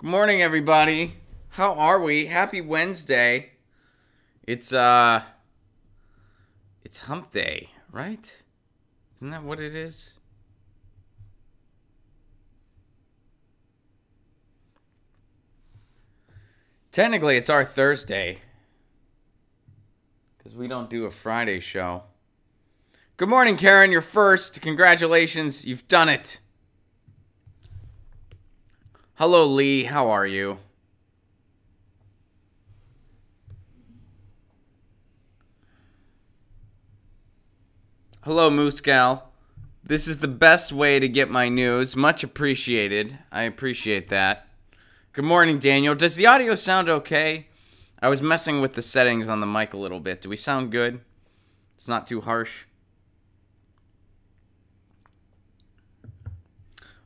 Good morning, everybody. How are we? Happy Wednesday. It's hump day, right? Isn't that what it is? Technically, it's our Thursday because we don't do a Friday show. Good morning, Karen. You're first. Congratulations. You've done it. Hello, Lee. How are you? Hello, Moose Gal. This is the best way to get my news. Much appreciated. I appreciate that. Good morning, Daniel. Does the audio sound okay? I was messing with the settings on the mic a little bit. Do we sound good? It's not too harsh.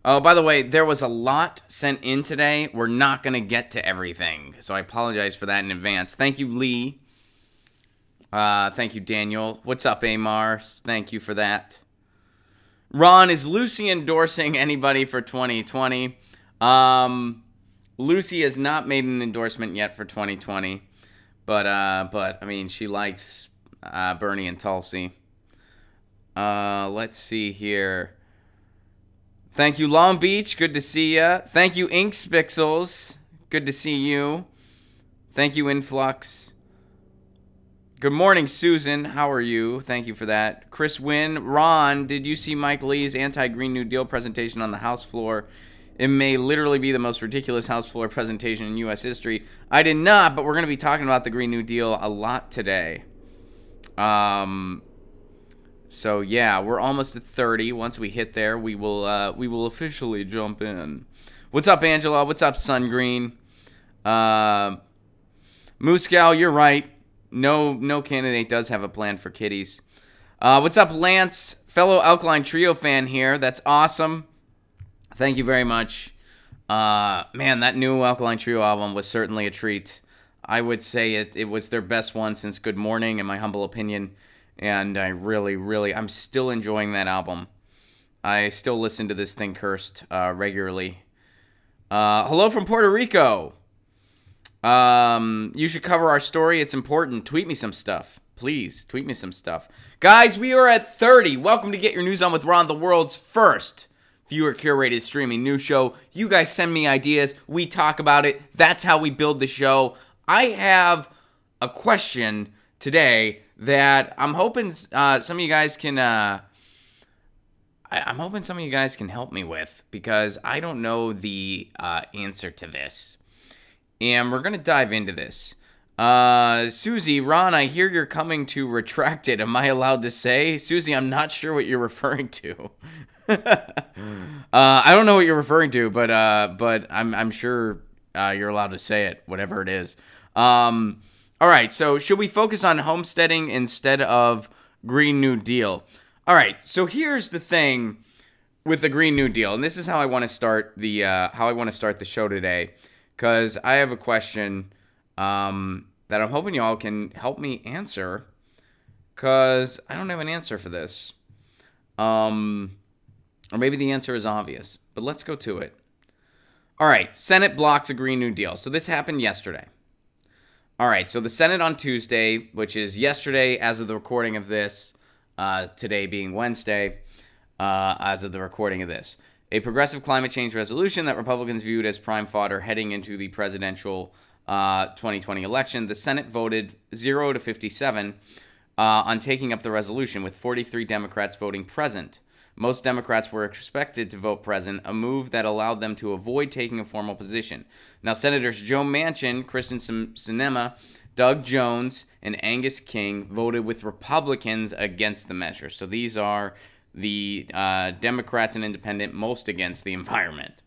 Oh, by the way, there was a lot sent in today. We're not going to get to everything, so I apologize for that in advance. Thank you, Lee. Thank you, Daniel. What's up, Amar? Thank you for that. Ron, is Lucy endorsing anybody for 2020? Lucy has not made an endorsement yet for 2020, but I mean, she likes Bernie and Tulsi. Let's see here. Thank you, Long Beach. Good to see ya. Thank you, Inkspixels. Good to see you. Thank you, Influx. Good morning, Susan. How are you? Thank you for that. Chris Wynn. Ron, did you see Mike Lee's anti-Green New Deal presentation on the House floor? It may literally be the most ridiculous House floor presentation in U.S. history. I did not, but we're going to be talking about the Green New Deal a lot today. So yeah, we're almost at 30. Once we hit there, we will officially jump in. What's up, Angela? What's up, Sungreen? Moose Gal, you're right. No candidate does have a plan for kitties. What's up, Lance? Fellow Alkaline Trio fan here. That's awesome. Thank you very much. Man, that new Alkaline Trio album was certainly a treat. I would say it was their best one since Good Morning, in my humble opinion. And I I'm still enjoying that album. I still listen to this thing cursed regularly. Hello from Puerto Rico. You should cover our story. It's important. Tweet me some stuff. Please, tweet me some stuff. Guys, we are at 30. Welcome to Get Your News On with Ron, the world's first viewer-curated streaming news show. You guys send me ideas. We talk about it. That's how we build the show. I have a question today that I'm hoping some of you guys can I'm hoping some of you guys can help me with, because I don't know the answer to this. And we're going to dive into this. Susie, Ron, I hear you're coming to Retracted. Am I allowed to say? Susie, I'm not sure what you're referring to. I don't know what you're referring to, but I'm sure you're allowed to say it, whatever it is. All right, so should we focus on homesteading instead of Green New Deal? All right, so here's the thing with the Green New Deal, and this is how I want to start the show today, because I have a question that I'm hoping y'all can help me answer, because I don't have an answer for this, or maybe the answer is obvious, but let's go to it. All right, Senate blocks a Green New Deal. So this happened yesterday. All right, so the Senate on Tuesday, which is yesterday as of the recording of this, today being Wednesday, as of the recording of this, a progressive climate change resolution that Republicans viewed as prime fodder heading into the presidential 2020 election. The Senate voted 0 to 57 on taking up the resolution, with 43 Democrats voting present. Most Democrats were expected to vote present, a move that allowed them to avoid taking a formal position. Now, Senators Joe Manchin, Kristen Sinema, Doug Jones, and Angus King voted with Republicans against the measure. So these are the Democrats and independent most against the environment.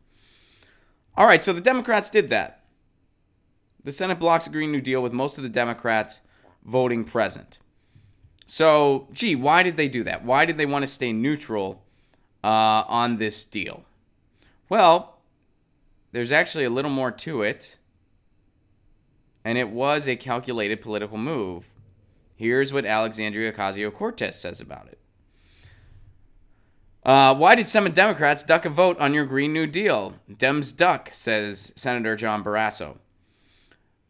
All right, so the Democrats did that. The Senate blocks a Green New Deal with most of the Democrats voting present. So, gee, why did they do that? Why did they want to stay neutral on this deal? Well, there's actually a little more to it, and it was a calculated political move. Here's what Alexandria Ocasio-Cortez says about it. Why did some Democrats duck a vote on your Green New Deal? Dems duck, says Senator John Barrasso.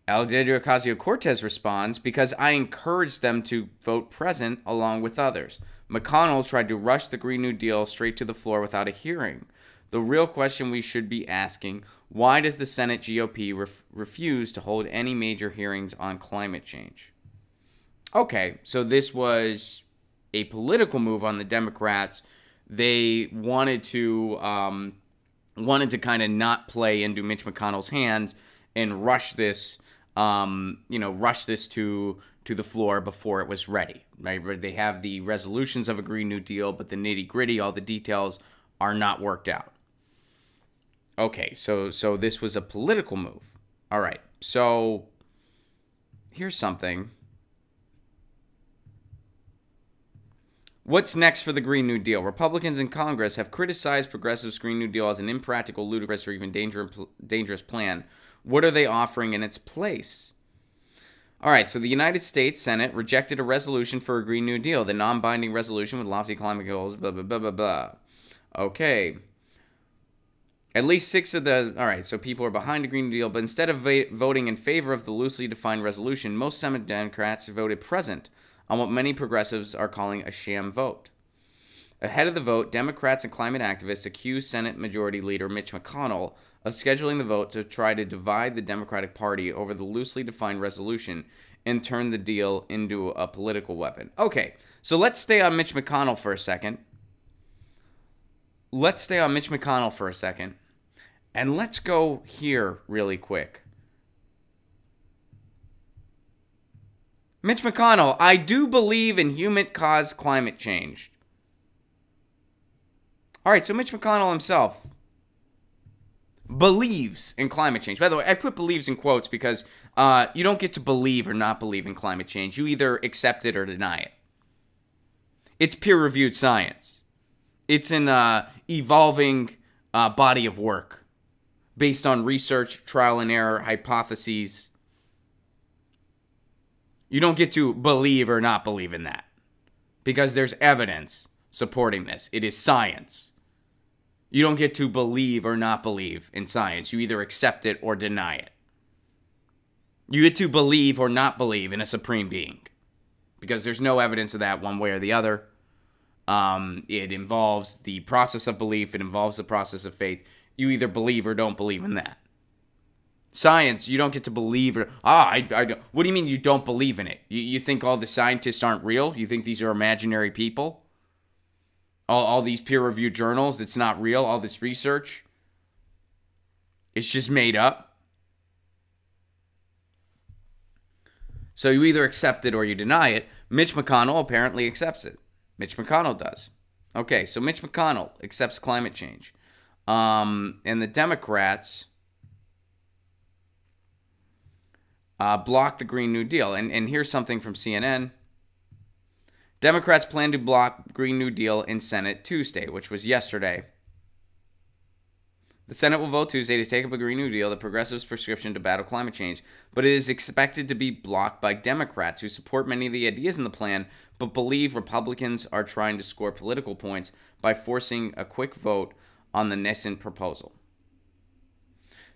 Alexandria Ocasio-Cortez responds, because I encouraged them to vote present along with others. McConnell tried to rush the Green New Deal straight to the floor without a hearing. The real question we should be asking, why does the Senate GOP refuse to hold any major hearings on climate change? Okay, so this was a political move on the Democrats. They wanted to kind of not play into Mitch McConnell's hands and rush this, rush this to the floor before it was ready. Right? They have the resolutions of a Green New Deal, but the nitty gritty, all the details are not worked out. Okay, so this was a political move. All right, so here's something. What's next for the Green New Deal? Republicans in Congress have criticized progressives' Green New Deal as an impractical, ludicrous, or even dangerous plan. What are they offering in its place? All right, so the United States Senate rejected a resolution for a Green New Deal, the non-binding resolution with lofty climate goals, blah, blah, blah, blah, blah. Okay. At least 6 of the... All right, so people are behind a Green New Deal, but instead of voting in favor of the loosely defined resolution, most Senate Democrats voted present on what many progressives are calling a sham vote. Ahead of the vote, Democrats and climate activists accused Senate Majority Leader Mitch McConnell of scheduling the vote to try to divide the Democratic Party over the loosely defined resolution and turn the deal into a political weapon. Okay, so let's stay on Mitch McConnell for a second. And let's go here really quick. Mitch McConnell, I do believe in human-caused climate change. All right, so Mitch McConnell himself believes in climate change. By the way, I put believes in quotes because you don't get to believe or not believe in climate change. You either accept it or deny it. It's peer-reviewed science. It's an evolving body of work based on research, trial and error, hypotheses. You don't get to believe or not believe in that because there's evidence supporting this. It is science. You don't get to believe or not believe in science. You either accept it or deny it. You get to believe or not believe in a supreme being because there's no evidence of that one way or the other. It involves the process of belief. It involves the process of faith. You either believe or don't believe in that. Science, you don't get to believe it. I don't. What do you mean you don't believe in it? You think all the scientists aren't real? You think these are imaginary people? All these peer-reviewed journals, it's not real? All this research? It's just made up? So you either accept it or you deny it. Mitch McConnell apparently accepts it. Mitch McConnell does. Okay, so Mitch McConnell accepts climate change. And the Democrats blocked the Green New Deal. And here's something from CNN. Democrats plan to block Green New Deal in Senate Tuesday, which was yesterday. The Senate will vote Tuesday to take up a Green New Deal, the progressives' prescription to battle climate change, but it is expected to be blocked by Democrats who support many of the ideas in the plan, but believe Republicans are trying to score political points by forcing a quick vote on the nascent proposal.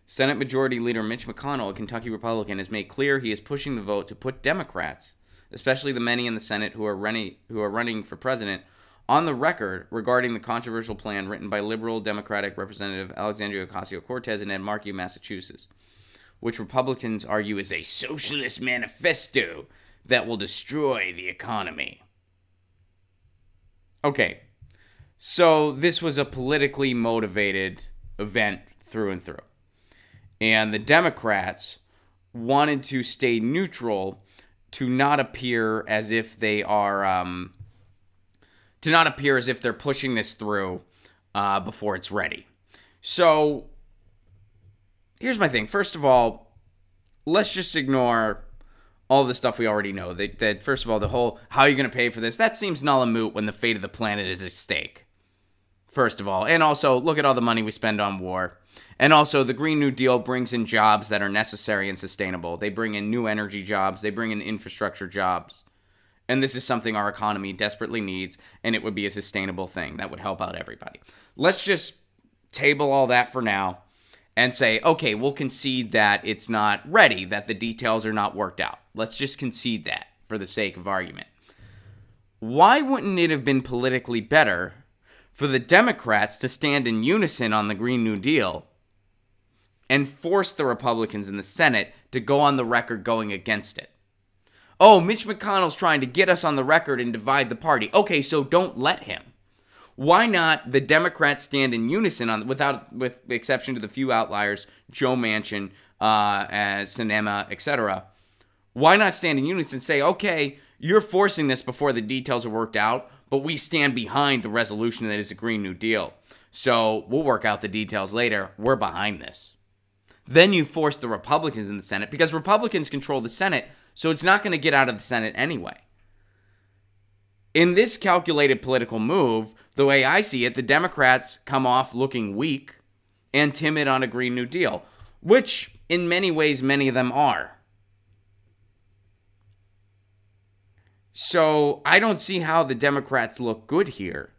Senate Majority Leader Mitch McConnell, a Kentucky Republican, has made clear he is pushing the vote to put Democrats, especially the many in the Senate who are running for president, on the record regarding the controversial plan written by liberal Democratic Representative Alexandria Ocasio-Cortez in Ed Markey, Massachusetts, which Republicans argue is a socialist manifesto that will destroy the economy. Okay, so this was a politically motivated event through and through. And the Democrats wanted to stay neutral to not appear as if they are... to not appear as if they're pushing this through before it's ready. So, here's my thing. First of all, let's just ignore all the stuff we already know. That first of all, the whole, how are you going to pay for this? That seems null and moot when the fate of the planet is at stake. First of all. And also, look at all the money we spend on war. And also, the Green New Deal brings in jobs that are necessary and sustainable. They bring in new energy jobs. They bring in infrastructure jobs. And this is something our economy desperately needs, and it would be a sustainable thing that would help out everybody. Let's just table all that for now and say, okay, we'll concede that it's not ready, that the details are not worked out. Let's just concede that for the sake of argument. Why wouldn't it have been politically better for the Democrats to stand in unison on the Green New Deal and force the Republicans in the Senate to go on the record going against it? Oh, Mitch McConnell's trying to get us on the record and divide the party. Okay, so don't let him. Why not the Democrats stand in unison on, with the exception to the few outliers, Joe Manchin, Sinema, etc. Why not stand in unison and say, okay, you're forcing this before the details are worked out, but we stand behind the resolution that is a Green New Deal. So we'll work out the details later. We're behind this. Then you force the Republicans in the Senate, because Republicans control the Senate, so it's not going to get out of the Senate anyway. In this calculated political move, the way I see it, the Democrats come off looking weak and timid on a Green New Deal, which in many ways, many of them are. So I don't see how the Democrats look good here.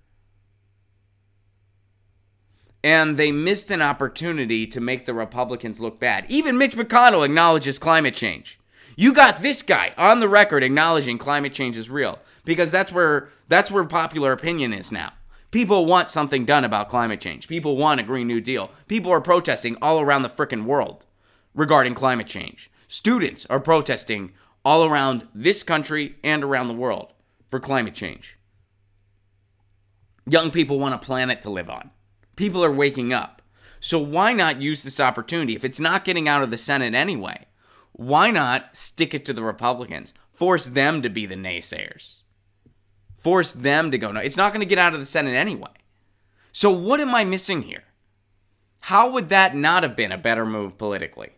And they missed an opportunity to make the Republicans look bad. Even Mitch McConnell acknowledges climate change. You got this guy on the record acknowledging climate change is real, because that's where popular opinion is now. People want something done about climate change. People want a Green New Deal. People are protesting all around the frickin' world regarding climate change. Students are protesting all around this country and around the world for climate change. Young people want a planet to live on. People are waking up. So why not use this opportunity? If it's not getting out of the Senate anyway, why not stick it to the Republicans? Force them to be the naysayers. Force them to go, no, it's not going to get out of the Senate anyway. So what am I missing here? How would that not have been a better move politically?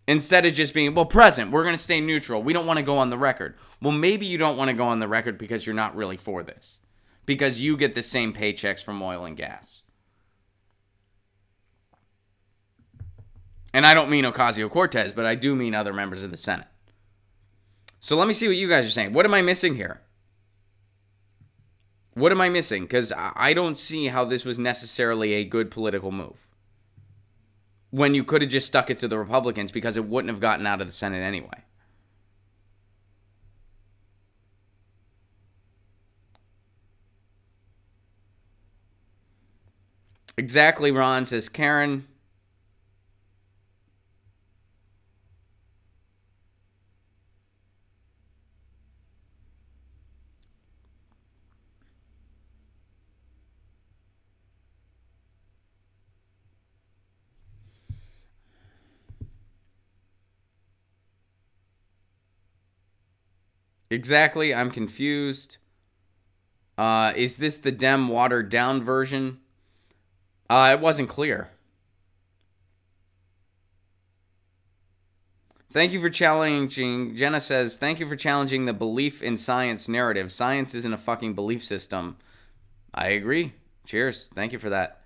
Instead of just being, well, President, we're going to stay neutral. We don't want to go on the record. Well, maybe you don't want to go on the record because you're not really for this. Because you get the same paychecks from oil and gas. And I don't mean Ocasio-Cortez, but I do mean other members of the Senate. So let me see what you guys are saying. What am I missing here? What am I missing? Because I don't see how this was necessarily a good political move, when you could have just stuck it to the Republicans, because it wouldn't have gotten out of the Senate anyway. Exactly, Ron, says Karen. Exactly, I'm confused. Is this the Dem watered down version? It wasn't clear. Thank you for challenging, Jenna says, thank you for challenging the belief in science narrative. Science isn't a fucking belief system. I agree. Cheers. Thank you for that.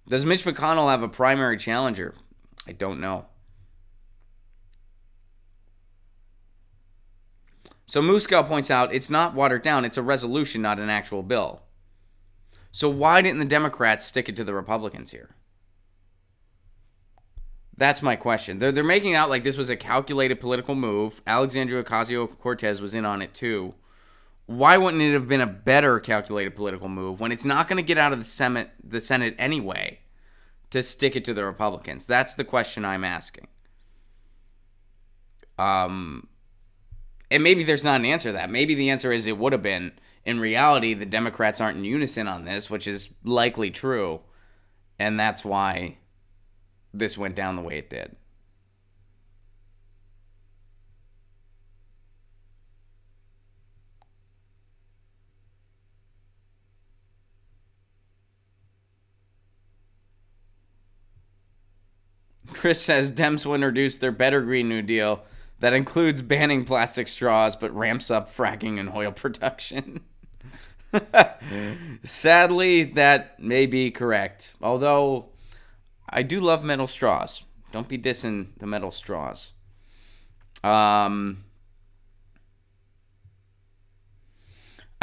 Does Mitch McConnell have a primary challenger? I don't know. So Muscow points out it's not watered down. It's a resolution, not an actual bill. So why didn't the Democrats stick it to the Republicans here? That's my question. They're making out like this was a calculated political move. Alexandria Ocasio-Cortez was in on it too. Why wouldn't it have been a better calculated political move when it's not going to get out of the Senate anyway to stick it to the Republicans? That's the question I'm asking. And maybe there's not an answer to that. Maybe the answer is it would have been. In reality, the Democrats aren't in unison on this, which is likely true. And that's why this went down the way it did. Chris says Dems will introduce their better Green New Deal that includes banning plastic straws but ramps up fracking and oil production. Sadly, that may be correct. Although, I do love metal straws. Don't be dissing the metal straws. I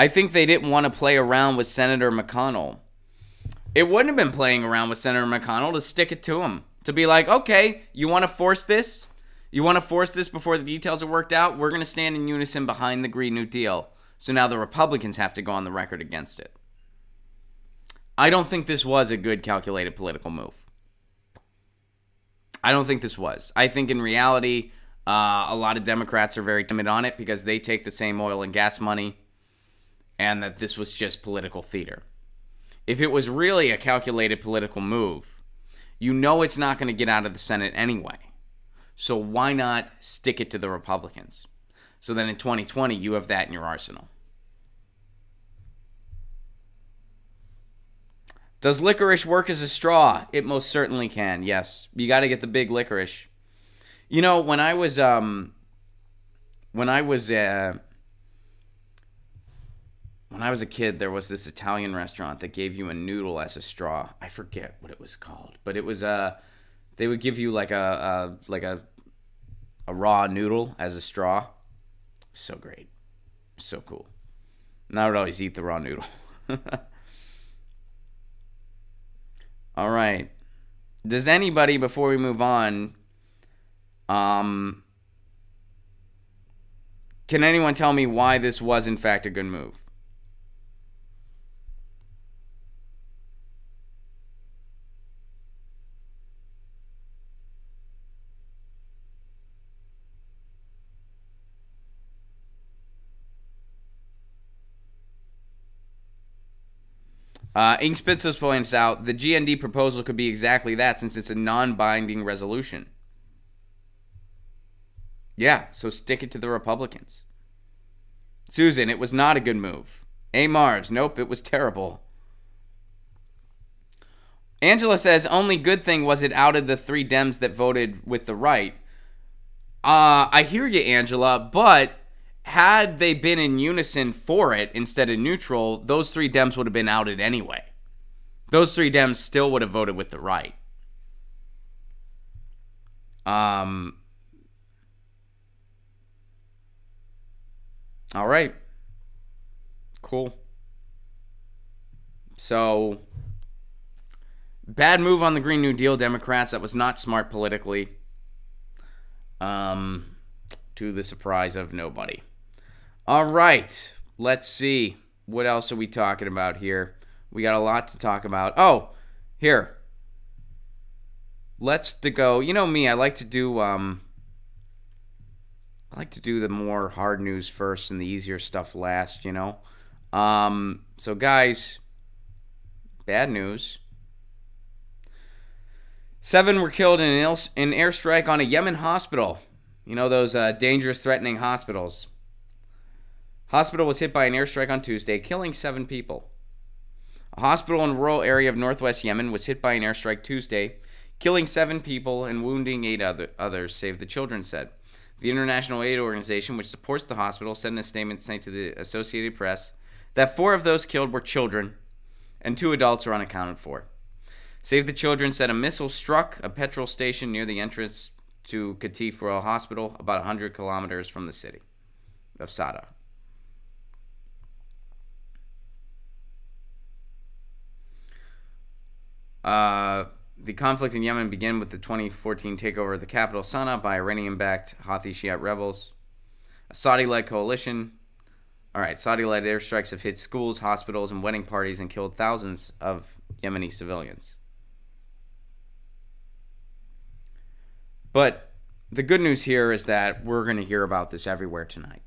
think they didn't want to play around with Senator McConnell. It wouldn't have been playing around with Senator McConnell to stick it to him. To be like, okay, you want to force this? You want to force this before the details are worked out? We're going to stand in unison behind the Green New Deal. So now the Republicans have to go on the record against it. I don't think this was a good calculated political move. I don't think this was. I think in reality, a lot of Democrats are very timid on it because they take the same oil and gas money, and that this was just political theater. If it was really a calculated political move, you know it's not going to get out of the Senate anyway. So why not stick it to the Republicans? So then in 2020, you have that in your arsenal. Does licorice work as a straw? It most certainly can, yes. You got to get the big licorice. You know, when I was a kid, there was this Italian restaurant that gave you a noodle as a straw. I forget what it was called, but it was they would give you like a raw noodle as a straw. So great, so cool. And I would always eat the raw noodle. All right. Does anybody, before we move on, can anyone tell me why this was in fact a good move? Ink Spitzos points out the GND proposal could be exactly that since it's a non-binding resolution. Yeah, so stick it to the Republicans. Susan, it was not a good move. A. Marvs, nope, it was terrible. Angela says, only good thing was it outed the 3 Dems that voted with the right. I hear you, Angela, but had they been in unison for it instead of neutral, those 3 Dems would have been outed anyway. Those 3 Dems still would have voted with the right. All right. Cool. So, bad move on the Green New Deal, Democrats. That was not smart politically. To the surprise of nobody. All right. Let's see. What else are we talking about here? We got a lot to talk about. Oh, here. Let's go. You know me, I like to do the more hard news first and the easier stuff last, you know. So guys, bad news. 7 were killed in an airstrike on a Yemen hospital. You know those dangerous, threatening hospitals. Hospital was hit by an airstrike on Tuesday, killing 7 people. A hospital in a rural area of northwest Yemen was hit by an airstrike Tuesday, killing 7 people and wounding 8 others, Save the Children said. The international aid organization, which supports the hospital, said in a statement saying to the Associated Press that 4 of those killed were children and 2 adults are unaccounted for. Save the Children said a missile struck a petrol station near the entrance to Qatif Royal Hospital, about 100 kilometers from the city of Sada. The conflict in Yemen began with the 2014 takeover of the capital, Sana'a, by Iranian-backed Houthi Shiite rebels. A Saudi-led coalition. Saudi-led airstrikes have hit schools, hospitals, and wedding parties and killed thousands of Yemeni civilians. But the good news here is that we're going to hear about this everywhere tonight.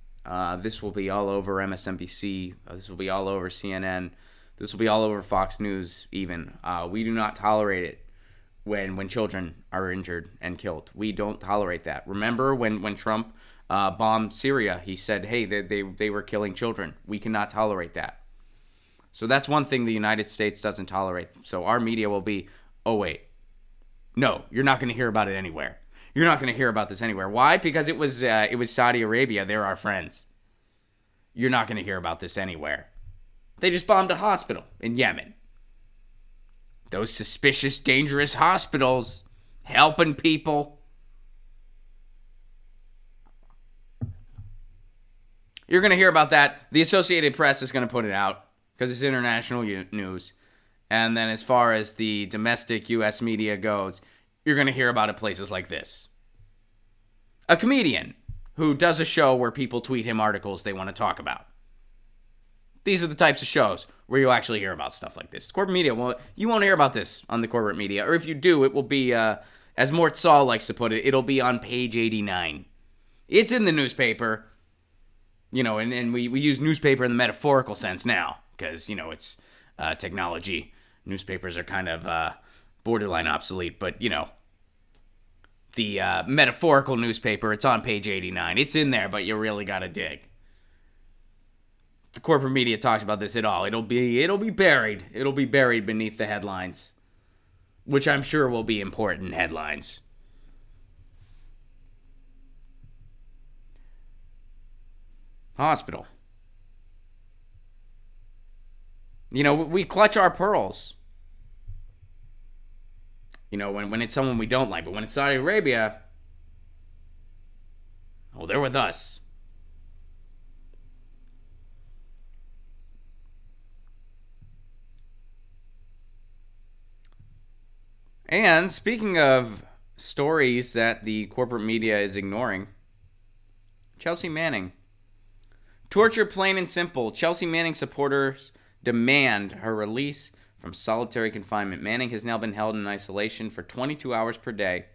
This will be all over MSNBC. This will be all over CNN. This will be all over Fox News even. We do not tolerate it when children are injured and killed. We don't tolerate that. Remember when Trump bombed Syria, he said, hey, they were killing children. We cannot tolerate that. So that's one thing the United States doesn't tolerate. So our media will be, oh, wait. No, you're not going to hear about it anywhere. You're not going to hear about this anywhere. Why? Because it was Saudi Arabia. They're our friends. You're not going to hear about this anywhere. They just bombed a hospital in Yemen. Those suspicious, dangerous hospitals helping people. You're going to hear about that. The Associated Press is going to put it out because it's international news. And then as far as the domestic U.S. media goes, you're going to hear about it places like this. A comedian who does a show where people tweet him articles they want to talk about. These are the types of shows where you'll actually hear about stuff like this. Corporate media, well, you won't hear about this on the corporate media. Or if you do, it will be, as Mort Saul likes to put it, it'll be on page 89. It's in the newspaper. You know, and we use newspaper in the metaphorical sense now because, you know, it's technology. Newspapers are kind of borderline obsolete, but, you know, the metaphorical newspaper, it's on page 89. It's in there, but you really got to dig. The corporate media talks about this at all. It'll be buried. It'll be buried beneath the headlines, which I'm sure will be important headlines. Hospital. You know, we clutch our pearls. You know, when it's someone we don't like. But when it's Saudi Arabia, oh, they're with us. And speaking of stories that the corporate media is ignoring, Chelsea Manning. Torture plain and simple. Chelsea Manning supporters demand her release from solitary confinement. Manning has now been held in isolation for 22 hours per day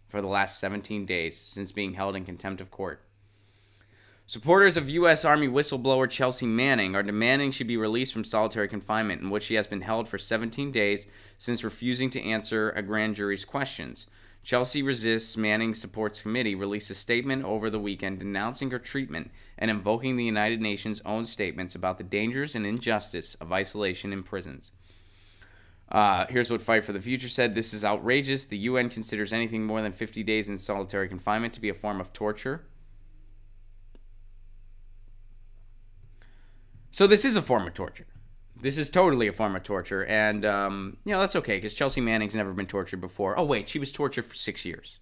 for the last 17 days since being held in contempt of court. Supporters of U.S. Army whistleblower Chelsea Manning are demanding she be released from solitary confinement, in which she has been held for 17 days since refusing to answer a grand jury's questions. Chelsea Resists Manning Supports Committee released a statement over the weekend denouncing her treatment and invoking the United Nations' own statements about the dangers and injustice of isolation in prisons. Here's what Fight for the Future said. This is outrageous. The UN considers anything more than 50 days in solitary confinement to be a form of torture. So this is a form of torture. This is totally a form of torture, and, you know, that's okay, because Chelsea Manning's never been tortured before. Oh, wait, she was tortured for 6 years.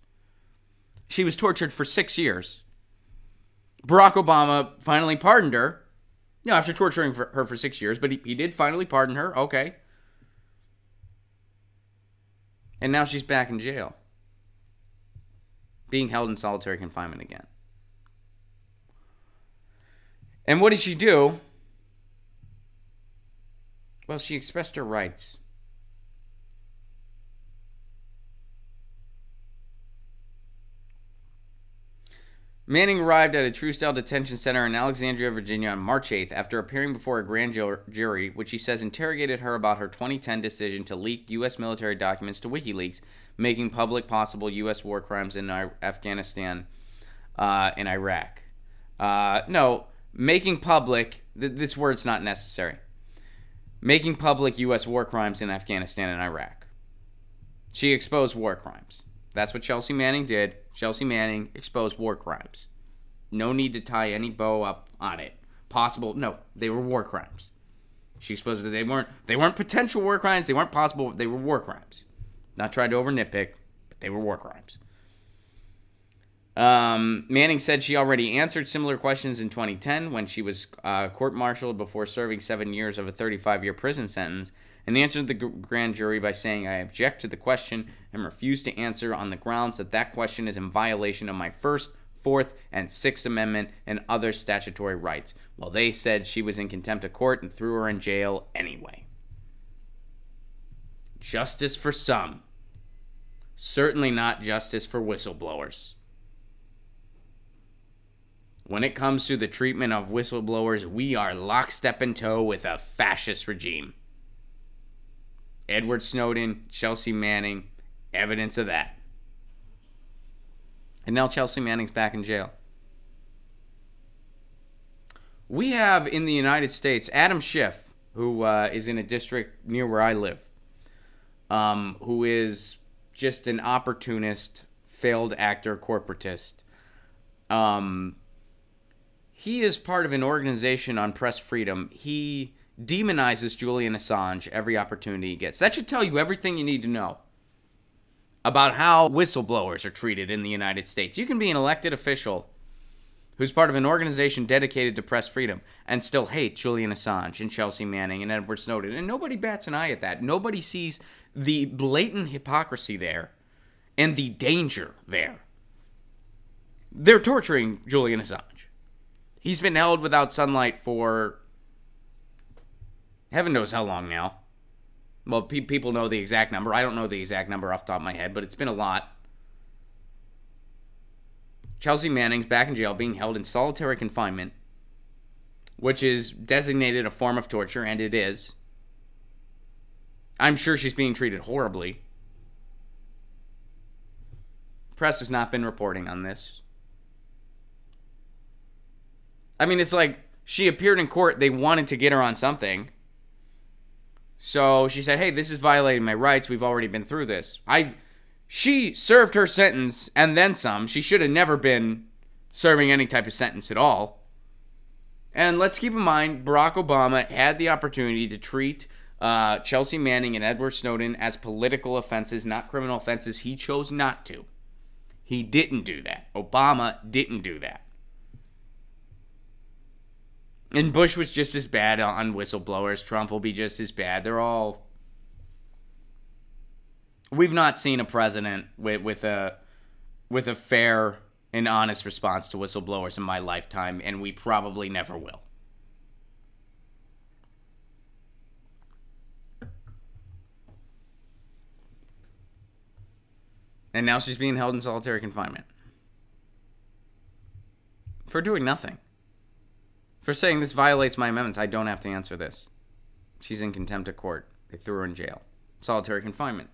She was tortured for 6 years. Barack Obama finally pardoned her, you know, after torturing her for 6 years, but he did finally pardon her, okay. And now she's back in jail, being held in solitary confinement again. And what did she do? Well, she expressed her rights. Manning arrived at a Truesdale detention center in Alexandria, Virginia on March 8th after appearing before a grand jury, which he says interrogated her about her 2010 decision to leak U.S. military documents to WikiLeaks, making public possible U.S. war crimes in Afghanistan and Iraq. No, making public, this word's not necessary. Making public U.S. war crimes in Afghanistan and Iraq. She exposed war crimes. That's what Chelsea Manning did. Chelsea Manning exposed war crimes. No need to tie any bow up on it. No, they were war crimes. She exposed that they weren't potential war crimes. They weren't possible. They were war crimes. Not trying to over nitpick, but they were war crimes. Manning said she already answered similar questions in 2010 when she was court-martialed before serving 7 years of a 35-year prison sentence, and answered the grand jury by saying, "I object to the question and refuse to answer on the grounds that question is in violation of my First, Fourth, and Sixth Amendment and other statutory rights." Well, they said she was in contempt of court and threw her in jail anyway. Justice for some. Certainly not justice for whistleblowers. When it comes to the treatment of whistleblowers, we are lockstep in tow with a fascist regime. Edward Snowden, Chelsea Manning, evidence of that. And now Chelsea Manning's back in jail. We have in the United States Adam Schiff, who is in a district near where I live, who is just an opportunist, failed actor, corporatist. He is part of an organization on press freedom. He demonizes Julian Assange every opportunity he gets. That should tell you everything you need to know about how whistleblowers are treated in the United States. You can be an elected official who's part of an organization dedicated to press freedom and still hate Julian Assange and Chelsea Manning and Edward Snowden. And nobody bats an eye at that. Nobody sees the blatant hypocrisy there and the danger there. They're torturing Julian Assange. He's been held without sunlight for heaven knows how long now. Well, people know the exact number. I don't know the exact number off the top of my head, but it's been a lot. Chelsea Manning's back in jail being held in solitary confinement, which is designated a form of torture, and it is. I'm sure she's being treated horribly. Press has not been reporting on this. I mean, it's like she appeared in court. They wanted to get her on something. So she said, hey, this is violating my rights. We've already been through this. She served her sentence and then some. She should have never been serving any type of sentence at all. And let's keep in mind, Barack Obama had the opportunity to treat Chelsea Manning and Edward Snowden as political offenses, not criminal offenses. He chose not to. He didn't do that. Obama didn't do that. And Bush was just as bad on whistleblowers. Trump will be just as bad. They're all... We've not seen a president with a fair and honest response to whistleblowers in my lifetime, and we probably never will. And now she's being held in solitary confinement. For doing nothing. For saying this violates my amendments, I don't have to answer this. She's in contempt of court. They threw her in jail. Solitary confinement.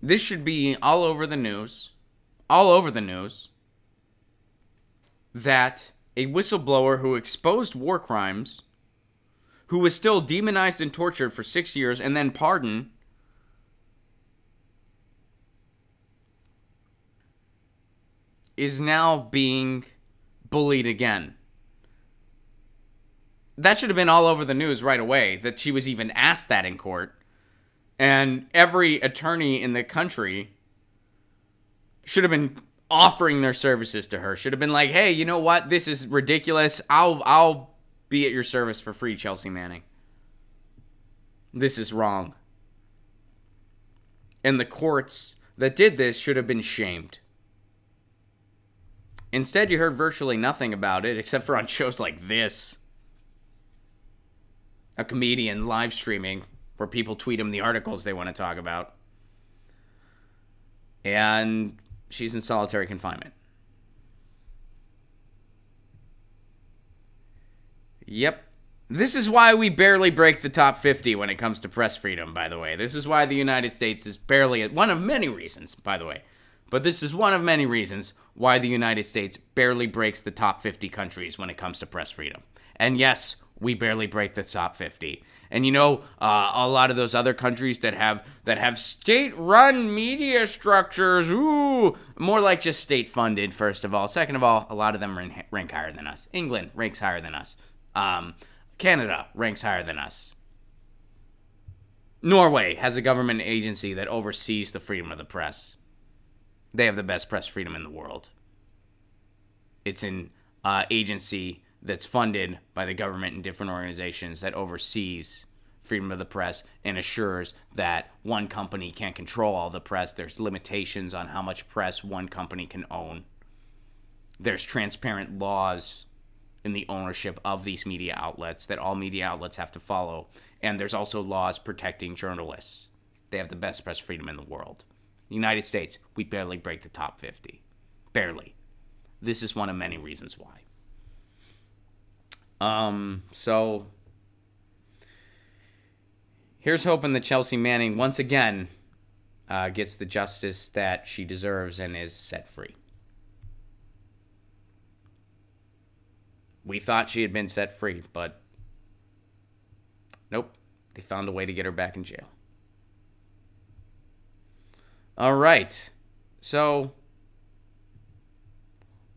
This should be all over the news. All over the news. That a whistleblower who exposed war crimes, who was still demonized and tortured for 6 years and then pardoned, is now being bullied again. That should have been all over the news right away, that she was even asked that in court. And every attorney in the country should have been offering their services to her. Should have been like, hey, you know what? This is ridiculous. I'll be at your service for free, Chelsea Manning. This is wrong. And the courts that did this should have been shamed. Instead, you heard virtually nothing about it, except for on shows like this. A comedian live streaming where people tweet him the articles they want to talk about. And she's in solitary confinement. Yep. This is why we barely break the top 50 when it comes to press freedom, by the way. This is why the United States is barely... One of many reasons, by the way. But this is one of many reasons why the United States barely breaks the top 50 countries when it comes to press freedom. And yes, we barely break the top 50. And you know, a lot of those other countries that have state-run media structures, ooh, more like just state-funded, first of all. Second of all, a lot of them rank higher than us. England ranks higher than us. Canada ranks higher than us. Norway has a government agency that oversees the freedom of the press. They have the best press freedom in the world. It's an agency that's funded by the government and different organizations that oversees freedom of the press and assures that one company can't control all the press. There's limitations on how much press one company can own. There's transparent laws in the ownership of these media outlets that all media outlets have to follow. And there's also laws protecting journalists. They have the best press freedom in the world. The United States, we barely break the top 50. Barely. This is one of many reasons why. So here's hoping that Chelsea Manning once again gets the justice that she deserves and is set free. We thought she had been set free, but nope. They found a way to get her back in jail. All right. So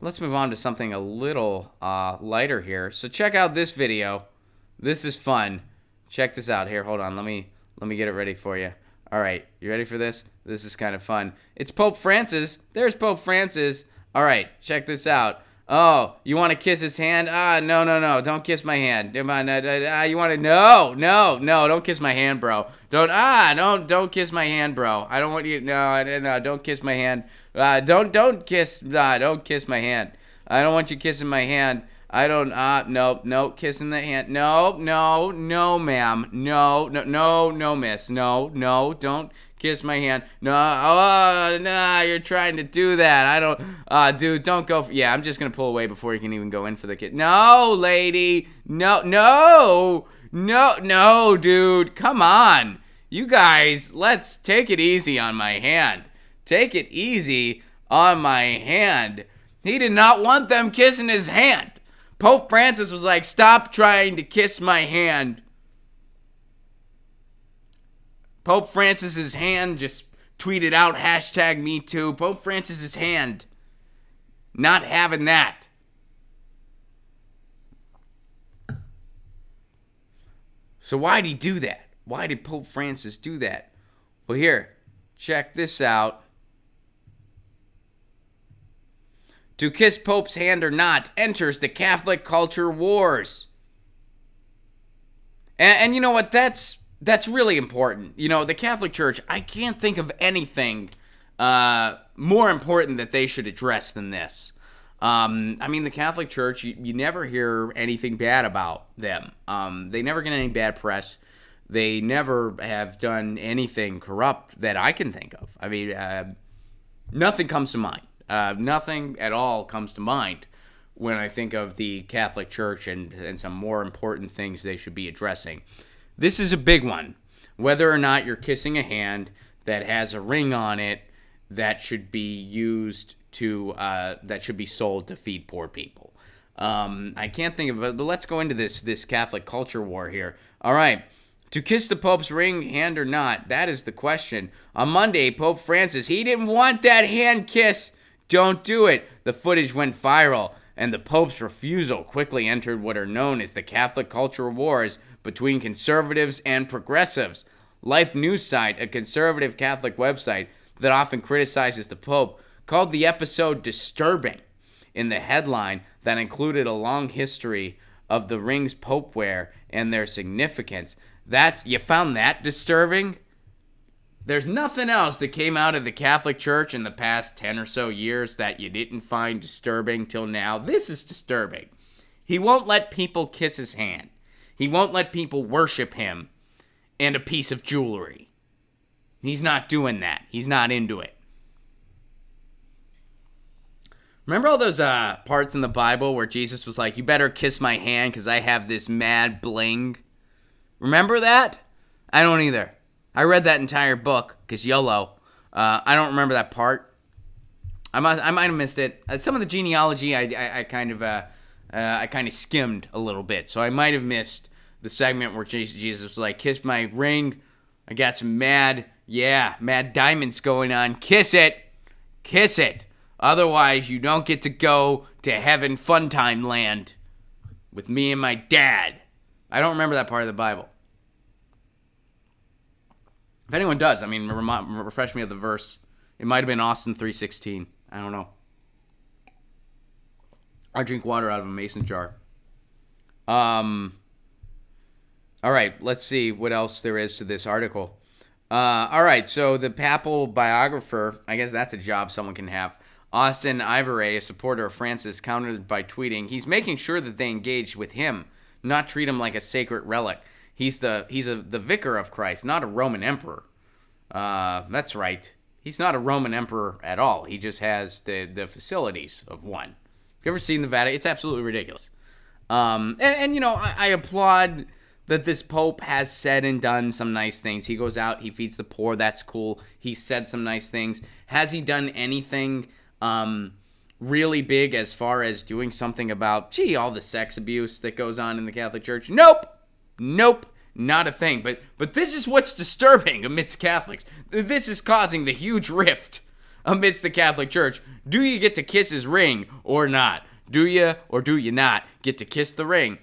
let's move on to something a little lighter here. So check out this video. This is fun. Check this out here. Hold on. Let me get it ready for you. All right, you ready for this? This is kind of fun. It's Pope Francis. There's Pope Francis. All right, check this out. Oh, you want to kiss his hand? No. Don't kiss my hand. You want to? No. Don't kiss my hand, bro. Don't kiss my hand, bro. I don't want you. No. Don't kiss my hand. Don't kiss my hand. I don't want you kissing my hand. I don't. No. Kissing the hand. No, ma'am. No, miss. No. Don't kiss my hand. No, you're trying to do that. I don't, dude, don't go. Yeah, I'm just going to pull away before you can even go in for the kiss. No, lady. No, dude. Come on. You guys, let's take it easy on my hand. Take it easy on my hand. He did not want them kissing his hand. Pope Francis was like, stop trying to kiss my hand. Pope Francis's hand just tweeted out #MeToo. Pope Francis's hand. Not having that. So why did he do that? Why did Pope Francis do that? Well, here, check this out. To kiss Pope's hand or not enters the Catholic culture wars. And you know what? That's really important. You know, the Catholic Church, I can't think of anything more important that they should address than this. I mean, the Catholic Church, you never hear anything bad about them. They never get any bad press. They never have done anything corrupt that I can think of. I mean, nothing comes to mind. Nothing at all comes to mind when I think of the Catholic Church and some more important things they should be addressing. This is a big one. Whether or not you're kissing a hand that has a ring on it that should be used to, that should be sold to feed poor people. I can't think of it, but let's go into this Catholic culture war here. All right. To kiss the Pope's ring, hand or not, that is the question. On Monday, Pope Francis, he didn't want that hand kiss. Don't do it. The footage went viral, and the Pope's refusal quickly entered what are known as the Catholic culture wars between conservatives and progressives. Life News site, a conservative Catholic website that often criticizes the Pope, called the episode disturbing in the headline that included a long history of the rings Pope wear and their significance. You found that disturbing? There's nothing else that came out of the Catholic Church in the past 10 or so years that you didn't find disturbing till now. This is disturbing. He won't let people kiss his hand. He won't let people worship him and a piece of jewelry. He's not doing that. He's not into it. Remember all those parts in the Bible where Jesus was like, you better kiss my hand because I have this mad bling? Remember that? I don't either. I read that entire book because YOLO. I don't remember that part. I might have missed it. Some of the genealogy I kind of skimmed a little bit, so I might have missed the segment where Jesus was like, "Kiss my ring. I got some mad diamonds going on. Kiss it, kiss it. Otherwise, you don't get to go to heaven, fun time land with me and my dad." I don't remember that part of the Bible. If anyone does, I mean, refresh me of the verse. It might have been Austin 3:16. I don't know. I drink water out of a mason jar. All right, let's see what else there is to this article. All right, so the papal biographer, I guess that's a job someone can have. Austin Ivory, a supporter of Francis, countered by tweeting, he's making sure that they engage with him, not treat him like a sacred relic. He's the vicar of Christ, not a Roman emperor. That's right. He's not a Roman emperor at all. He just has the facilities of one. Have you ever seen the Vatican? It's absolutely ridiculous. And you know, I applaud that this Pope has said and done some nice things. He goes out, he feeds the poor. That's cool. He said some nice things. Has he done anything really big as far as doing something about, all the sex abuse that goes on in the Catholic Church? Nope, not a thing. But this is what's disturbing amidst Catholics. This is causing the huge rift amidst the Catholic Church. Do you get to kiss his ring or not? Do you or do you not get to kiss the ring?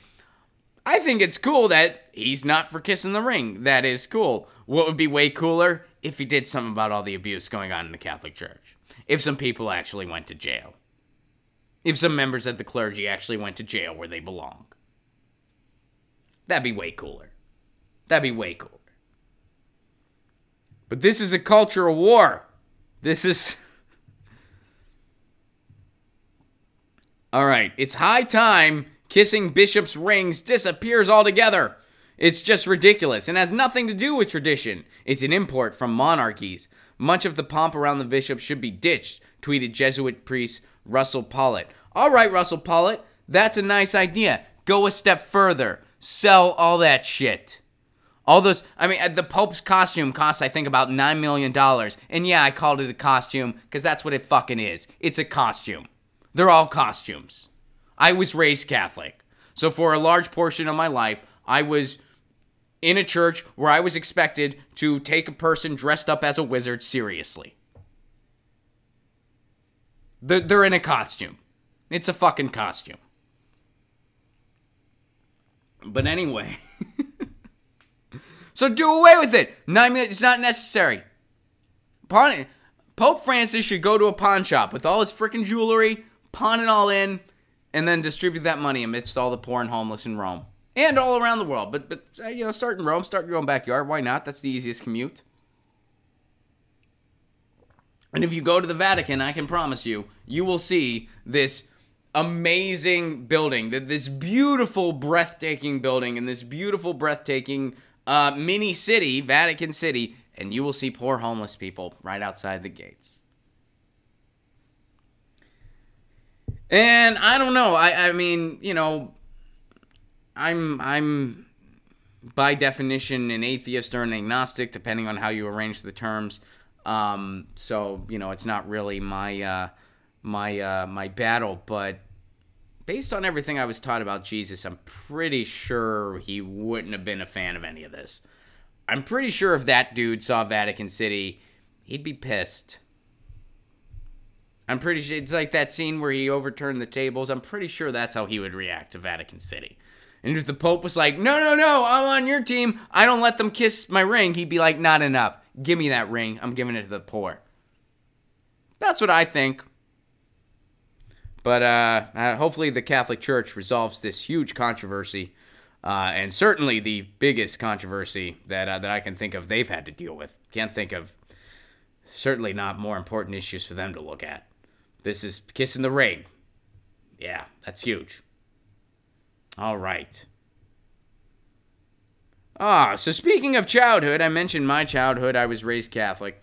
I think it's cool that he's not for kissing the ring. That is cool. What would be way cooler? If he did something about all the abuse going on in the Catholic Church. If some people actually went to jail. If some members of the clergy actually went to jail where they belong. That'd be way cooler. That'd be way cooler. But this is a cultural war. This is... All right, it's high time kissing bishops' rings disappears altogether. It's just ridiculous and has nothing to do with tradition. It's an import from monarchies. Much of the pomp around the bishop should be ditched, tweeted Jesuit priest Russell Pollitt. All right, Russell Pollitt, that's a nice idea. Go a step further. Sell all that shit. All those, the Pope's costume costs, I think, about $9 million. And yeah, I called it a costume because that's what it fucking is. It's a costume. They're all costumes. I was raised Catholic. So for a large portion of my life, I was in a church where I was expected to take a person dressed up as a wizard seriously. They're in a costume. It's a fucking costume. But anyway. So do away with it. It's not necessary. Pope Francis should go to a pawn shop with all his freaking jewelry, pawn it all in, and then distribute that money amidst all the poor and homeless in Rome. And all around the world. But start in Rome, start in your own backyard. Why not? That's the easiest commute. And if you go to the Vatican, I can promise you, you will see this amazing building, this beautiful, breathtaking building, and this beautiful, breathtaking mini city, Vatican City, and you will see poor homeless people right outside the gates. And I don't know. I'm by definition an atheist or an agnostic, depending on how you arrange the terms. So it's not really my battle. But based on everything I was taught about Jesus, I'm pretty sure he wouldn't have been a fan of any of this. I'm pretty sure if that dude saw Vatican City, he'd be pissed. I'm pretty sure it's like that scene where he overturned the tables. I'm pretty sure that's how he would react to Vatican City. And if the Pope was like, no, I'm on your team, I don't let them kiss my ring, he'd be like, not enough. Give me that ring. I'm giving it to the poor. That's what I think. But hopefully the Catholic Church resolves this huge controversy. And certainly the biggest controversy that I can think of they've had to deal with. Can't think of, certainly not more important issues for them to look at. This is kissing the ring. Yeah, that's huge. All right. So speaking of childhood, I mentioned my childhood. I was raised Catholic.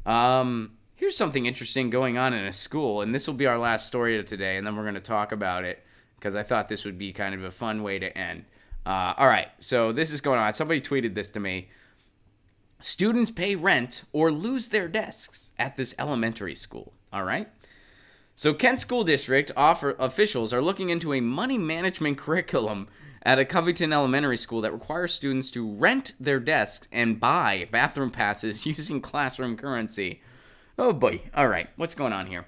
Here's something interesting going on in a school, and this will be our last story of today, and then we're going to talk about it, because I thought this would be kind of a fun way to end. All right, so this is going on. Somebody tweeted this to me. Students pay rent or lose their desks at this elementary school. All right. So Kent School District officials are looking into a money management curriculum at a Covington Elementary School that requires students to rent their desks and buy bathroom passes using classroom currency. Oh boy. All right. What's going on here?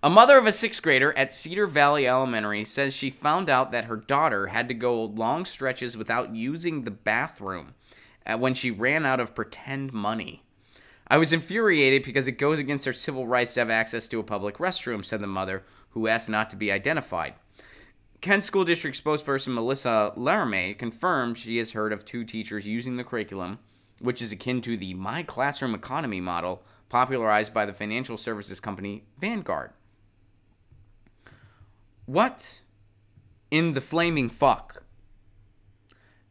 A mother of a 6th grader at Cedar Valley Elementary says she found out that her daughter had to go long stretches without using the bathroom when she ran out of pretend money. I was infuriated because it goes against her civil rights to have access to a public restroom, said the mother, who asked not to be identified. Kent School District spokesperson Melissa Laramie confirmed she has heard of 2 teachers using the curriculum, which is akin to the My Classroom Economy model popularized by the financial services company Vanguard. What in the flaming fuck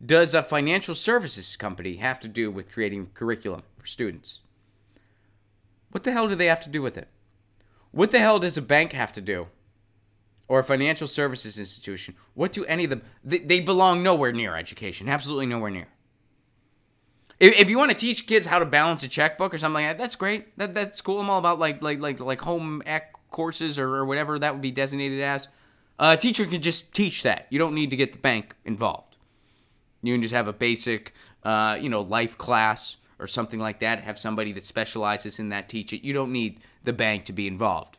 does a financial services company have to do with creating curriculum for students? What the hell do they have to do with it? What the hell does a bank have to do? Or a financial services institution? What do any of them... They belong nowhere near education. Absolutely nowhere near. If you want to teach kids how to balance a checkbook or something like that, that's great. That's cool. I'm all about like home ec courses or whatever that would be designated as. A teacher can just teach that. You don't need to get the bank involved. You can just have a basic, life class or something like that. Have somebody that specializes in that teach it. You don't need the bank to be involved.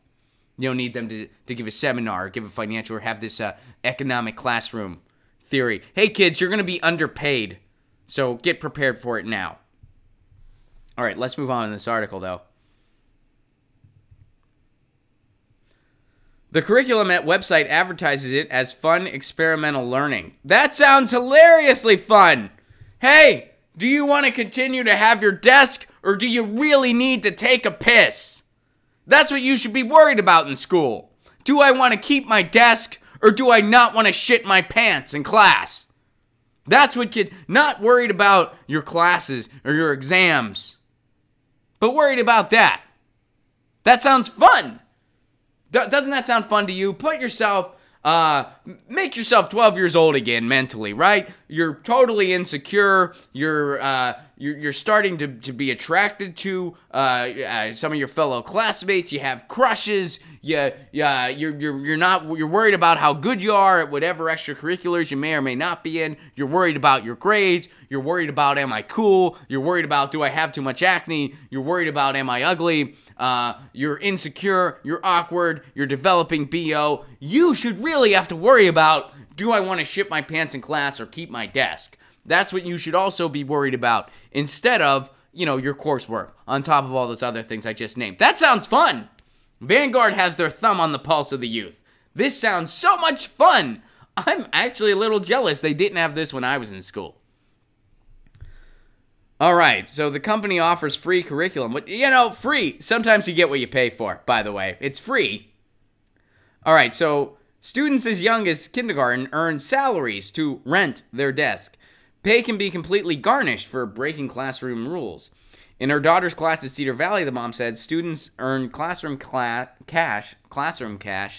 You don't need them to give a seminar or give a financial or have this economic classroom theory. Hey, kids, you're going to be underpaid, so get prepared for it now. All right, let's move on in this article, though. The curriculum at website advertises it as fun experimental learning. That sounds hilariously fun. Hey, do you want to continue to have your desk, or do you really need to take a piss? That's what you should be worried about in school. Do I want to keep my desk, or do I not want to shit my pants in class? That's what kids, not worried about your classes or your exams, but worried about that. That sounds fun. Doesn't that sound fun to you? Put yourself, make yourself 12 years old again mentally, right? You're totally insecure. You're starting to be attracted to some of your fellow classmates. You have crushes. You're worried about how good you are at whatever extracurriculars you may or may not be in. You're worried about your grades. You're worried about, am I cool? You're worried about, do I have too much acne? You're worried about, am I ugly? You're insecure, you're awkward, you're developing BO. You should really have to worry about, do I want to shit my pants in class or keep my desk? That's what you should also be worried about instead of, your coursework on top of all those other things I just named. That sounds fun. Vanguard has their thumb on the pulse of the youth. This sounds so much fun. I'm actually a little jealous they didn't have this when I was in school. All right, so the company offers free curriculum. Free. Sometimes you get what you pay for, by the way. It's free. All right, so students as young as kindergarten earn salaries to rent their desk. Pay can be completely garnished for breaking classroom rules. In her daughter's class at Cedar Valley, the mom said, students earn classroom cash,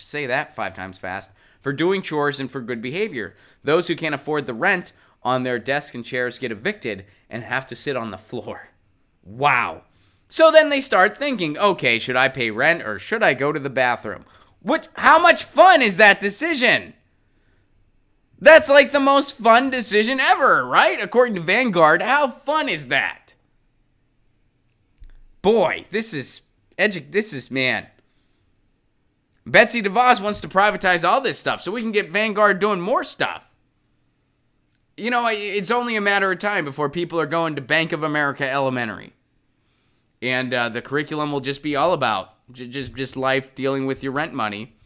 say that 5 times fast, for doing chores and for good behavior. Those who can't afford the rent on their desks and chairs get evicted and have to sit on the floor. Wow. So then they start thinking, okay, should I pay rent or should I go to the bathroom? How much fun is that decision? That's like the most fun decision ever, right? According to Vanguard, how fun is that? Boy, this is, man. Betsy DeVos wants to privatize all this stuff so we can get Vanguard doing more stuff. It's only a matter of time before people are going to Bank of America Elementary. And the curriculum will just be all about just life dealing with your rent money.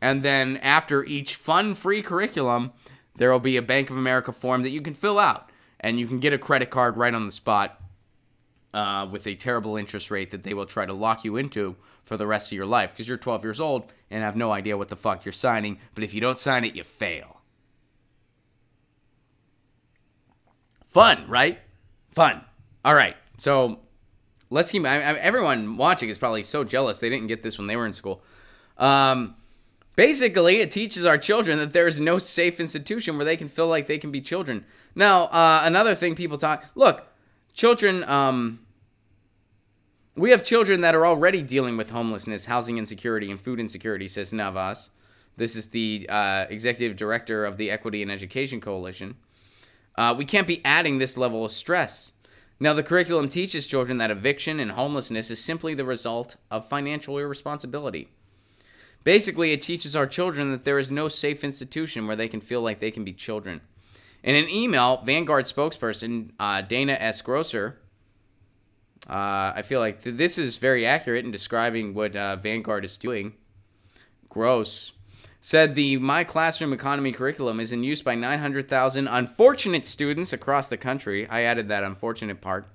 And then after each fun, free curriculum, there will be a Bank of America form that you can fill out. And you can get a credit card right on the spot with a terrible interest rate that they will try to lock you into for the rest of your life. Because you're 12 years old and have no idea what the fuck you're signing. But if you don't sign it, you fail. Fun, right? Fun. All right. So let's keep. Everyone watching is probably so jealous they didn't get this when they were in school. Basically, it teaches our children that there is no safe institution where they can feel like they can be children. Now, another thing people talk. Look, children. We have children that are already dealing with homelessness, housing insecurity, and food insecurity, says Navas. This is the executive director of the Equity and Education Coalition. We can't be adding this level of stress. Now, the curriculum teaches children that eviction and homelessness is simply the result of financial irresponsibility. Basically, it teaches our children that there is no safe institution where they can feel like they can be children. In an email, Vanguard spokesperson Dana S. Grosser, I feel like this is very accurate in describing what Vanguard is doing. Gross said the My Classroom Economy curriculum is in use by 900,000 unfortunate students across the country. I added that unfortunate part.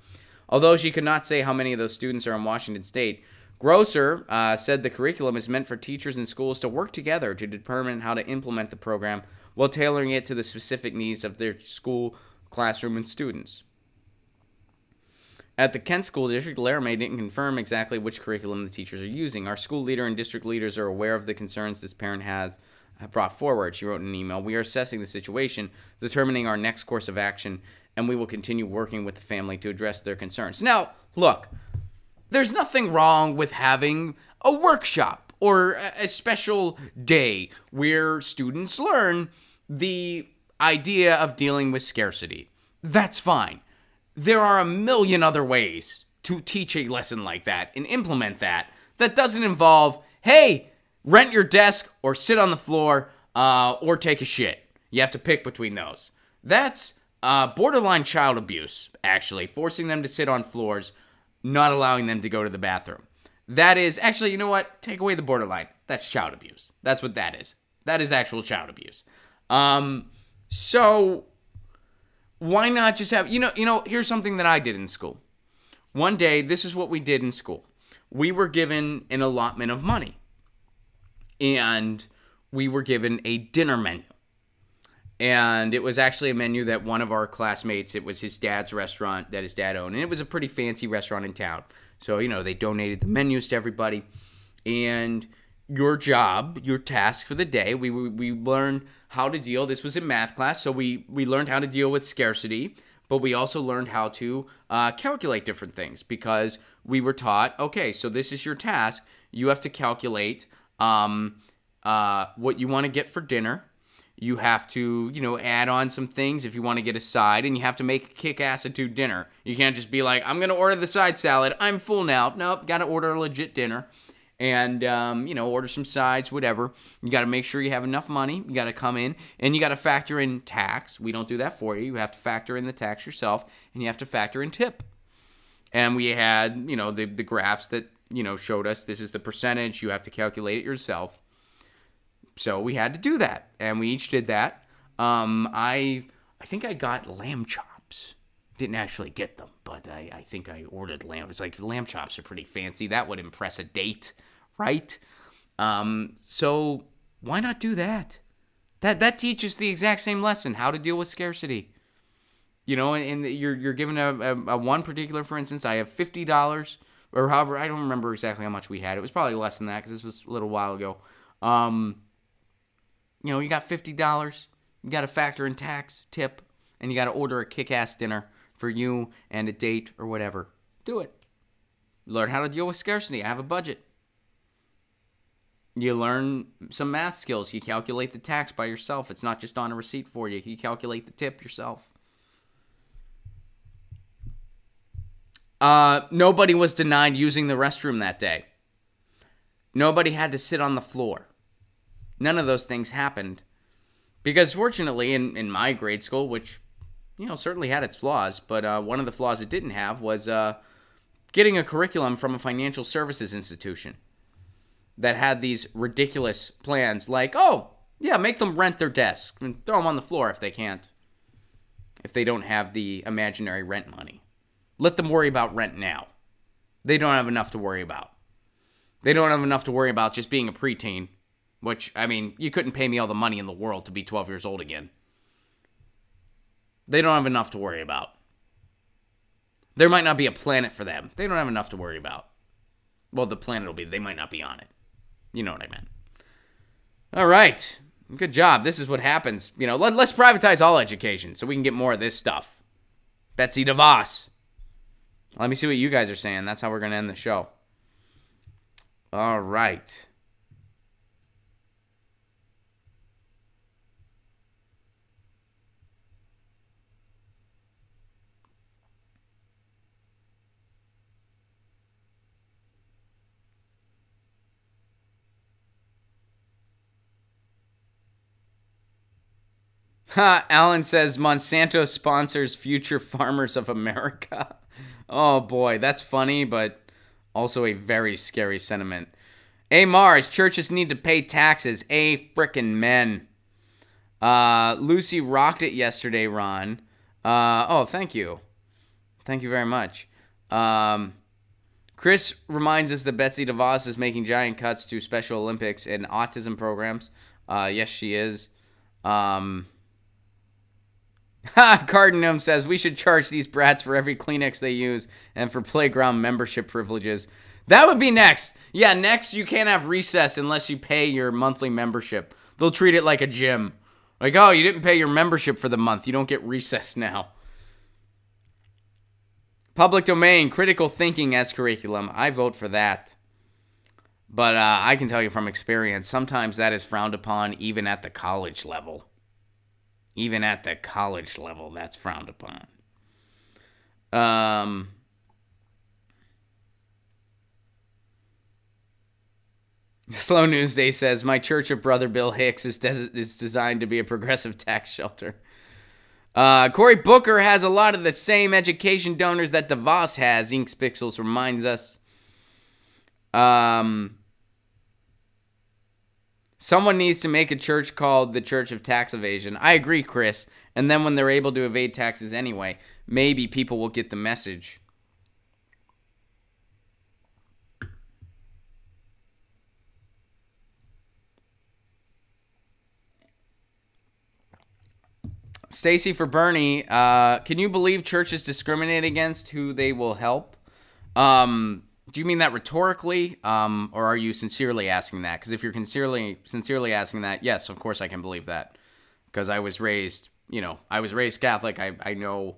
Although she could not say how many of those students are in Washington State, Grosser said the curriculum is meant for teachers and schools to work together to determine how to implement the program while tailoring it to the specific needs of their school, classroom, and students. At the Kent School District, Laramie didn't confirm exactly which curriculum the teachers are using. Our school leader and district leaders are aware of the concerns this parent has brought forward, she wrote in an email. We are assessing the situation, determining our next course of action, and we will continue working with the family to address their concerns. Now, look, there's nothing wrong with having a workshop or a special day where students learn the idea of dealing with scarcity. That's fine. There are a million other ways to teach a lesson like that and implement that doesn't involve, hey, rent your desk or sit on the floor or take a shit. You have to pick between those. That's borderline child abuse, actually. Forcing them to sit on floors, not allowing them to go to the bathroom. That is, actually, you know what? Take away the borderline. That's child abuse. That's what that is. That is actual child abuse. So why not just have, here's something that I did in school. One day, this is what we did in school. We were given an allotment of money. And we were given a dinner menu. And it was actually a menu that one of our classmates, it was his dad's restaurant that his dad owned. And it was a pretty fancy restaurant in town. So, they donated the menus to everybody. And your job, your task for the day, we learned how to deal. This was in math class, so we learned how to deal with scarcity. But we also learned how to calculate different things because we were taught, okay, so this is your task. You have to calculate what you want to get for dinner. You have to, add on some things if you want to get a side, and you have to make a kick-assitude dinner. You can't just be like, I'm going to order the side salad. I'm full now. Nope, got to order a legit dinner and, order some sides, whatever. You got to make sure you have enough money. You got to come in, and you got to factor in tax. We don't do that for you. You have to factor in the tax yourself, and you have to factor in tip. And we had, the graphs that, showed us this is the percentage. You have to calculate it yourself. So we had to do that, and we each did that. I think I got lamb chops. Didn't actually get them, but I think I ordered lamb. It's like lamb chops are pretty fancy. That would impress a date, right? So why not do that? That teaches the exact same lesson, how to deal with scarcity. And you're given a one particular, for instance, I have $50 or however, I don't remember exactly how much we had. It was probably less than that because this was a little while ago. You got $50. You got to factor in tax, tip, and you got to order a kick-ass dinner for you and a date or whatever. Do it. Learn how to deal with scarcity. I have a budget. You learn some math skills. You calculate the tax by yourself. It's not just on a receipt for you. You calculate the tip yourself. Nobody was denied using the restroom that day. Nobody had to sit on the floor. None of those things happened. Because fortunately, in my grade school, which, certainly had its flaws, but one of the flaws it didn't have was getting a curriculum from a financial services institution that had these ridiculous plans like, oh, yeah, make them rent their desk and throw them on the floor if they can't. If they don't have the imaginary rent money. Let them worry about rent now. They don't have enough to worry about. They don't have enough to worry about just being a preteen. Which, you couldn't pay me all the money in the world to be 12 years old again. They don't have enough to worry about. There might not be a planet for them. They don't have enough to worry about. Well, the planet will be, they might not be on it. You know what I meant. All right. Good job. This is what happens. Let's privatize all education so we can get more of this stuff. Betsy DeVos. Let me see what you guys are saying. That's how we're going to end the show. All right. Alan says Monsanto sponsors future farmers of America. Oh boy, that's funny, but also a very scary sentiment. A Mars, churches need to pay taxes. A frickin' men. Lucy rocked it yesterday, Ron. Thank you. Thank you very much. Chris reminds us that Betsy DeVos is making giant cuts to Special Olympics and autism programs. Yes, she is. Cardinum says we should charge these brats for every Kleenex they use and for playground membership privileges. That would be next. Yeah, next you can't have recess unless you pay your monthly membership. They'll treat it like a gym. Like, oh, you didn't pay your membership for the month. You don't get recess now. Public domain, critical thinking as curriculum. I vote for that. But I can tell you from experience, sometimes that is frowned upon even at the college level. Even at the college level, that's frowned upon. Slow News Day says, my church of Brother Bill Hicks is designed to be a progressive tax shelter. Cory Booker has a lot of the same education donors that DeVos has, Inks Pixels reminds us. Someone needs to make a church called the Church of Tax Evasion. I agree, Chris. And then when they're able to evade taxes anyway, maybe people will get the message. Stacy for Bernie, can you believe churches discriminate against who they will help? Do you mean that rhetorically, or are you sincerely asking that? Because if you're sincerely asking that, yes, of course I can believe that. Because I was raised, Catholic. I know,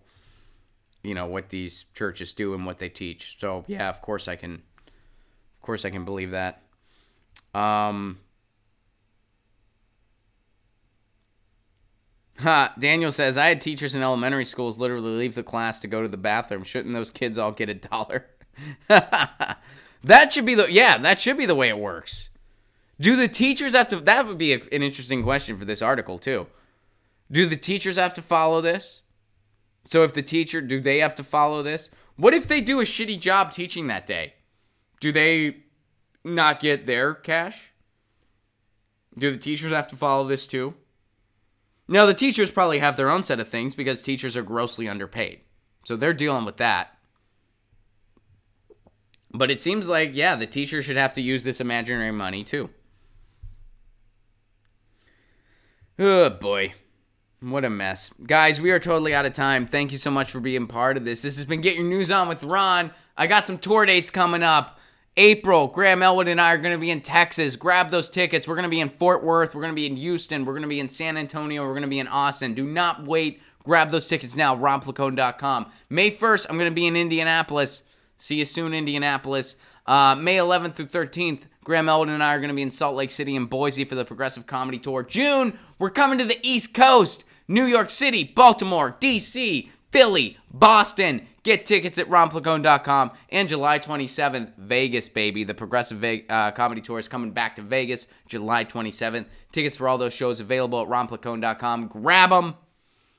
what these churches do and what they teach. So yeah, of course I can believe that. Daniel says, I had teachers in elementary schools literally leave the class to go to the bathroom. Shouldn't those kids all get $1? That should be the way it works. Do the teachers have to, that would be an interesting question for this article too. Do the teachers have to follow this? So if do they have to follow this? What if they do a shitty job teaching that day? Do they not get their cash? Do the teachers have to follow this too? No, the teachers probably have their own set of things because teachers are grossly underpaid. So they're dealing with that. But it seems like, yeah, the teacher should have to use this imaginary money too. Oh, boy. What a mess. Guys, we are totally out of time. Thank you so much for being part of this. This has been Get Your News On with Ron. I got some tour dates coming up. April, Graham Elwood and I are going to be in Texas. Grab those tickets. We're going to be in Fort Worth. We're going to be in Houston. We're going to be in San Antonio. We're going to be in Austin. Do not wait. Grab those tickets now, ronplacone.com. May 1st, I'm going to be in Indianapolis. See you soon, Indianapolis. May 11th through 13th, Graham Elwood and I are going to be in Salt Lake City and Boise for the Progressive Comedy Tour. June, we're coming to the East Coast. New York City, Baltimore, D.C., Philly, Boston. Get tickets at ronplacone.com. And July 27th, Vegas, baby. The Progressive Comedy Tour is coming back to Vegas July 27th. Tickets for all those shows available at ronplacone.com. Grab them.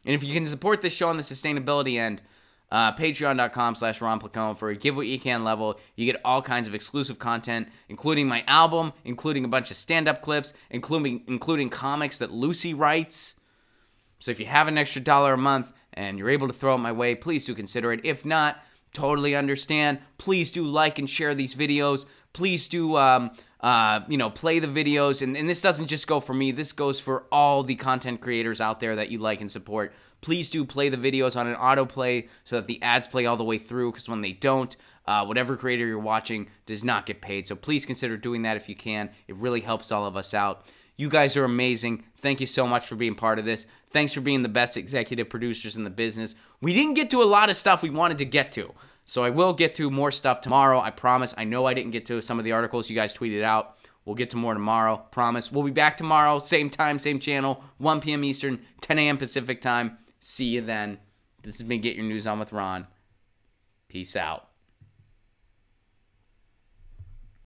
And if you can support this show on the sustainability end, patreon.com/ronplacone. For a give what you can level, you get all kinds of exclusive content, including my album, including a bunch of stand-up clips, including comics that Lucy writes. So if you have an extra $1 a month and you're able to throw it my way, please do consider it. If not, totally understand. Please do like and share these videos. Please do play the videos. And this doesn't just go for me. This goes for all the content creators out there that you like and support. Please do play the videos on an autoplay so that the ads play all the way through, because when they don't, whatever creator you're watching does not get paid. So please consider doing that if you can. It really helps all of us out. You guys are amazing. Thank you so much for being part of this. Thanks for being the best executive producers in the business. We didn't get to a lot of stuff we wanted to get to, so I will get to more stuff tomorrow. I promise. I know I didn't get to some of the articles you guys tweeted out. We'll get to more tomorrow. Promise. We'll be back tomorrow. Same time, same channel. 1 p.m. Eastern, 10 a.m. Pacific time. See you then. This has been Get Your News On with Ron. Peace out.